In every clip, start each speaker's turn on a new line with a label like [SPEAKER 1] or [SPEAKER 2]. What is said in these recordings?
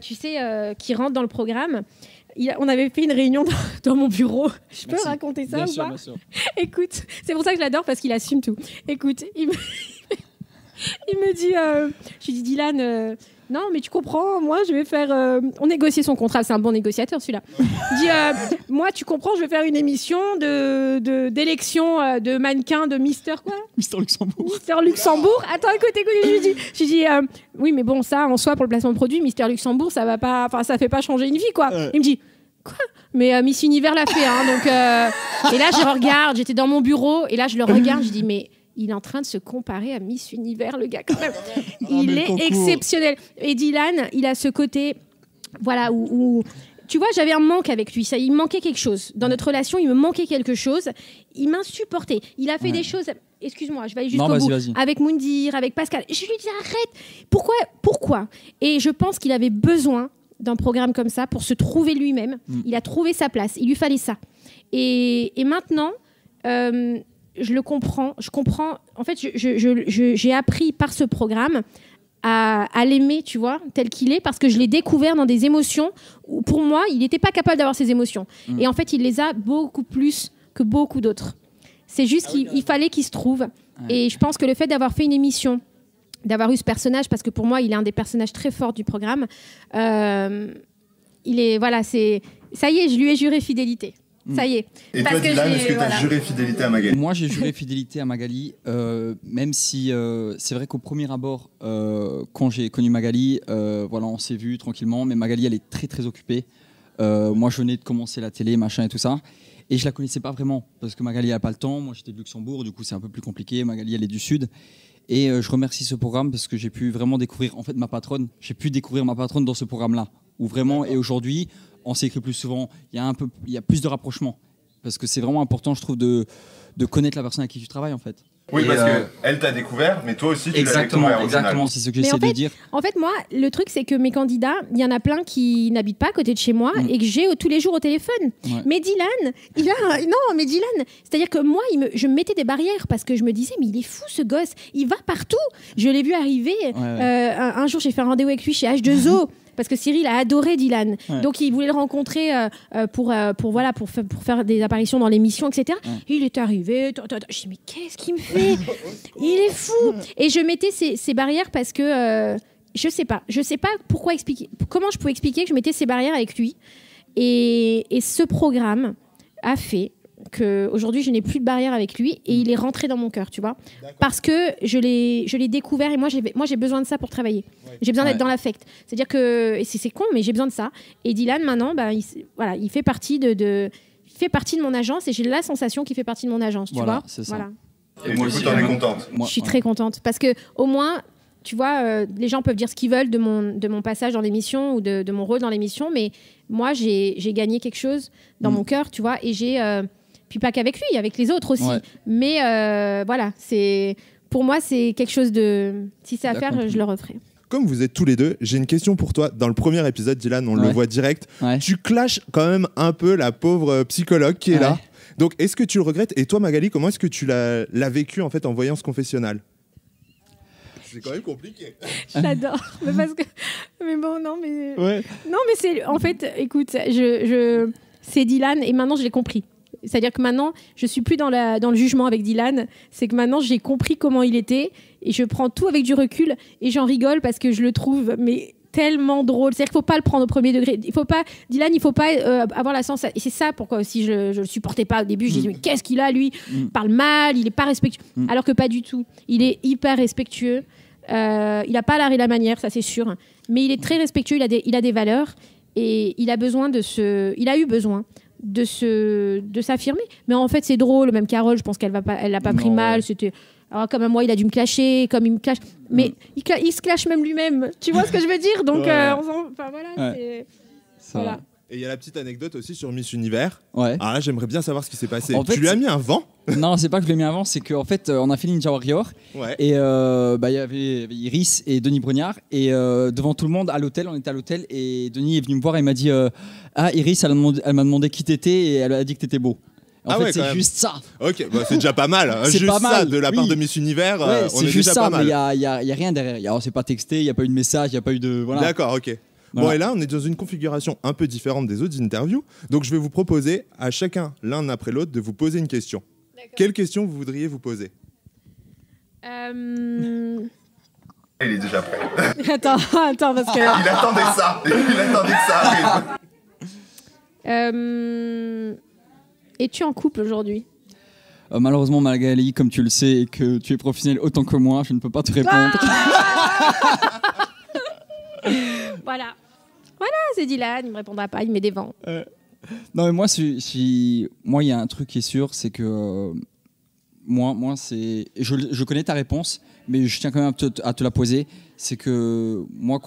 [SPEAKER 1] tu sais, qui rentre dans le programme. On avait fait une réunion dans mon bureau. Je peux raconter ça ou pas? Bien sûr. Écoute, c'est pour ça que je l'adore, parce qu'il assume tout. Écoute, il me dit, je lui dis, Dylan, non, mais tu comprends, moi, je vais faire... on négociait son contrat, c'est un bon négociateur, celui-là. Il dit, moi, tu comprends, je vais faire une émission d'élection de mannequin de Mister quoi?
[SPEAKER 2] Mister Luxembourg.
[SPEAKER 1] Mister Luxembourg. Attends, écoute, je lui dis, oui, mais bon, ça, en soi, pour le placement de produit, Mister Luxembourg, ça va pas... Enfin, ça fait pas changer une vie, quoi. Il me dit... Quoi? Mais Miss Univers l'a fait, hein, donc... Et là, je regarde, j'étais dans mon bureau, et là, je le regarde, je dis, mais... Il est en train de se comparer à Miss Univers, le gars, quand même. Il est exceptionnel. Et Dylan, il a ce côté, voilà, où tu vois, j'avais un manque avec lui. Il me manquait quelque chose. Dans notre relation, il me manquait quelque chose. Il m'insupportait. Il a fait des choses... Excuse-moi, je vais aller jusqu'au bout. Vas-y. Avec Moundir, avec Pascal. Je lui dis, arrête. Pourquoi? Et je pense qu'il avait besoin d'un programme comme ça pour se trouver lui-même. Il a trouvé sa place. Il lui fallait ça. Et maintenant... je le comprends. Je comprends. En fait, j'ai appris par ce programme à l'aimer, tu vois, tel qu'il est, parce que je l'ai découvert dans des émotions où, pour moi, il n'était pas capable d'avoir ces émotions. Et en fait, il les a beaucoup plus que beaucoup d'autres. C'est juste qu'il fallait qu'il se trouve. Et je pense que le fait d'avoir fait une émission, d'avoir eu ce personnage, parce que pour moi, il est un des personnages très forts du programme, il est... Voilà, c'est... Ça y est, je lui ai juré fidélité. Ça y est.
[SPEAKER 3] Et toi, Dylan, est-ce que tu as juré fidélité à Magali?
[SPEAKER 2] Moi, j'ai juré fidélité à Magali, même si c'est vrai qu'au premier abord, quand j'ai connu Magali, voilà, on s'est vu tranquillement, mais Magali, elle est très, très occupée. Moi, je venais de commencer la télé, machin et tout ça, et je la connaissais pas vraiment, parce que Magali n'a pas le temps. Moi, j'étais de Luxembourg, du coup, c'est un peu plus compliqué. Magali, elle est du Sud. Et je remercie ce programme parce que j'ai pu vraiment découvrir, en fait, ma patronne. J'ai pu découvrir ma patronne dans ce programme-là, où vraiment, et aujourd'hui... on s'écrit plus souvent, il y a plus de rapprochement. Parce que c'est vraiment important, je trouve, de connaître la personne avec qui tu travailles, en fait.
[SPEAKER 3] Oui, parce qu'elle t'a découvert, mais toi aussi, tu l'as découvert.
[SPEAKER 2] Exactement, c'est ce que j'essaie de dire.
[SPEAKER 1] En fait, moi, le truc, c'est que mes candidats, il y en a plein qui n'habitent pas à côté de chez moi et que j'ai tous les jours au téléphone. Ouais. Mais Dylan, c'est-à-dire que moi, je me mettais des barrières parce que je me disais, mais il est fou, ce gosse, il va partout. Je l'ai vu arriver. Un jour, j'ai fait un rendez-vous avec lui chez H2O. Parce que Cyril a adoré Dylan. Ouais. Donc, il voulait le rencontrer pour faire des apparitions dans l'émission, etc. Ouais. Il est arrivé. Je me dis, mais qu'est-ce qu'il me fait? Il est fou. Et je mettais ces barrières parce que je sais pas pourquoi expliquer. Comment je pouvais expliquer que je mettais ces barrières avec lui. Et ce programme a fait qu'aujourd'hui, je n'ai plus de barrière avec lui et il est rentré dans mon cœur, tu vois. Parce que je l'ai découvert et moi, j'ai besoin de ça pour travailler. Ouais. J'ai besoin d'être dans l'affect. C'est-à-dire que, et c'est con, mais j'ai besoin de ça. Et Dylan, maintenant, il fait partie de mon agence et j'ai la sensation qu'il fait partie de mon agence, tu vois.
[SPEAKER 2] C'est ça. Voilà.
[SPEAKER 3] Et du coup, t'en es contente?
[SPEAKER 1] Je suis très contente parce que, au moins, tu vois, les gens peuvent dire ce qu'ils veulent de mon passage dans l'émission ou de mon rôle dans l'émission, mais moi, j'ai gagné quelque chose dans mon cœur, tu vois, et j'ai... Puis pas qu'avec lui, avec les autres aussi. Ouais. Mais voilà, pour moi, c'est quelque chose de... Si c'est à faire, je le referai.
[SPEAKER 4] Comme vous êtes tous les deux, j'ai une question pour toi. Dans le premier épisode, Dylan, on le voit direct. Ouais. Tu clashes quand même un peu la pauvre psychologue qui est là. Donc, est-ce que tu le regrettes? Et toi, Magali, comment est-ce que tu l'as vécu en fait en voyant ce confessionnal? C'est quand même compliqué.
[SPEAKER 1] J'adore. Mais bon, non, mais... Ouais. Non, mais c'est... En fait, écoute, c'est Dylan et maintenant, je l'ai compris. C'est-à-dire que maintenant, je ne suis plus dans le jugement avec Dylan. C'est que maintenant, j'ai compris comment il était et je prends tout avec du recul et j'en rigole parce que je le trouve tellement drôle. C'est-à-dire qu'il ne faut pas le prendre au premier degré. Dylan, il ne faut pas avoir la sensation. Et c'est ça pourquoi aussi je ne le supportais pas au début. Je disais, mais qu'est-ce qu'il a, lui? Il parle mal, il n'est pas respectueux. Alors que pas du tout. Il est hyper respectueux. Il n'a pas l'art et la manière, ça c'est sûr. Mais il est très respectueux, il a des valeurs et il a eu besoin de s'affirmer. Mais en fait, c'est drôle. Même Carole, je pense qu'elle l'a pas pris mal. C'était... Alors, comme moi, il a dû me clasher, comme il me clash. Mais il se clash même lui-même. Tu vois ce que je veux dire? Donc, voilà, voilà.
[SPEAKER 4] Et il y a la petite anecdote aussi sur Miss Univers.
[SPEAKER 2] Ouais.
[SPEAKER 4] Alors là, j'aimerais bien savoir ce qui s'est passé.
[SPEAKER 2] En fait,
[SPEAKER 4] tu lui as mis un vent?
[SPEAKER 2] Non, c'est pas que je l'ai mis un vent, c'est qu'en fait, on a fait Ninja Warrior. Ouais. Et il y avait Iris et Denis Brognard. Et devant tout le monde, à l'hôtel, on était à l'hôtel. Et Denis est venu me voir et m'a dit Iris, elle m'a demandé qui t'étais et elle a dit que t'étais beau. En fait, c'est juste ça.
[SPEAKER 4] Ok, c'est déjà pas mal. C'est juste pas mal. Ça, de la part de Miss Univers, on est juste déjà
[SPEAKER 2] ça,
[SPEAKER 4] pas mal.
[SPEAKER 2] Mais il y a rien derrière. C'est pas texté, il y a pas eu de message, il y a pas eu de... Voilà.
[SPEAKER 4] D'accord, ok. Bon, et là, on est dans une configuration un peu différente des autres interviews. Donc, je vais vous proposer à chacun, l'un après l'autre, de vous poser une question. Quelle question vous voudriez vous poser?
[SPEAKER 3] Il est déjà prêt.
[SPEAKER 1] Attends, parce que...
[SPEAKER 3] Il attendait ça. Arrive.
[SPEAKER 1] Es-tu en couple aujourd'hui?
[SPEAKER 2] Malheureusement, Magali, comme tu le sais et que tu es professionnel autant que moi, je ne peux pas te répondre.
[SPEAKER 1] Voilà, c'est Dylan, il me répondra pas, il met des vents.
[SPEAKER 2] Non, mais moi, moi, il y a un truc qui est sûr, c'est que moi, c'est... Je connais ta réponse, mais je tiens quand même à te la poser. C'est que moi,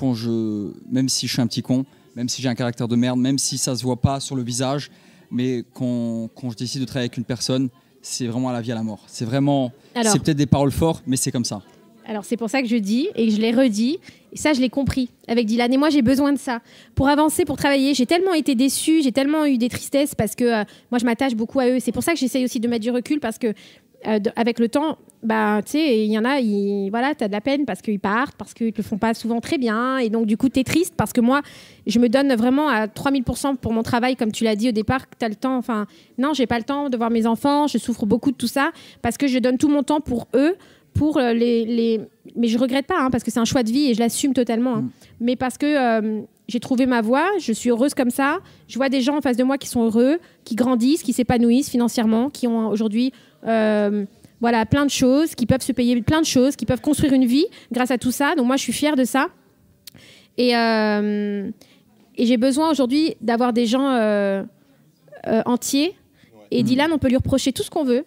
[SPEAKER 2] même si je suis un petit con, même si j'ai un caractère de merde, même si ça se voit pas sur le visage, mais quand je décide de travailler avec une personne, c'est vraiment à la vie à la mort. C'est vraiment... c'est peut-être des paroles fortes, mais c'est comme ça.
[SPEAKER 1] Alors, c'est pour ça que je dis, et que je l'ai redit, et ça, je l'ai compris avec Dylan. Et moi, j'ai besoin de ça. Pour avancer, pour travailler, j'ai tellement été déçue, j'ai tellement eu des tristesses, parce que moi, je m'attache beaucoup à eux. C'est pour ça que j'essaye aussi de mettre du recul, parce que avec le temps, bah, tu sais, il y en a, voilà, t'as de la peine parce qu'ils partent, parce qu'ils le font pas souvent très bien, et donc du coup, t'es triste parce que moi, je me donne vraiment à 3000% pour mon travail, comme tu l'as dit au départ, que t'as le temps. Enfin, non, j'ai pas le temps de voir mes enfants, je souffre beaucoup de tout ça parce que je donne tout mon temps pour eux, pour mais je regrette pas, parce que c'est un choix de vie et je l'assume totalement. Mais parce que j'ai trouvé ma voie, je suis heureuse comme ça. Je vois des gens en face de moi qui sont heureux, qui grandissent, qui s'épanouissent financièrement, qui ont aujourd'hui voilà, plein de choses, qui peuvent se payer plein de choses, qui peuvent construire une vie grâce à tout ça. Donc moi, je suis fière de ça. Et j'ai besoin aujourd'hui d'avoir des gens entiers. Et Dylan, on peut lui reprocher tout ce qu'on veut.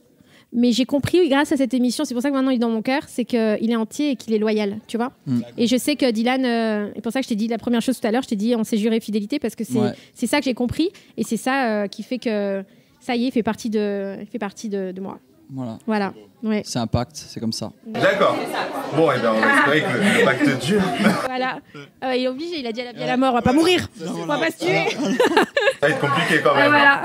[SPEAKER 1] Mais j'ai compris, grâce à cette émission, c'est pour ça que maintenant il est dans mon cœur, c'est qu'il est entier et qu'il est loyal, tu vois. Et je sais que Dylan, et pour ça que je t'ai dit la première chose tout à l'heure, je t'ai dit on s'est juré fidélité parce que c'est ça que j'ai compris. Et c'est ça qui fait que, ça y est, il fait partie de moi. Voilà. Ouais.
[SPEAKER 2] C'est un pacte, c'est comme ça.
[SPEAKER 3] D'accord. Bon, et bien on va espérer que le pacte dure.
[SPEAKER 1] Voilà. Il est obligé, il a dit à la vie à la mort, on va pas mourir, on va pas se tuer.
[SPEAKER 3] Ça va être compliqué quand même.
[SPEAKER 1] Voilà.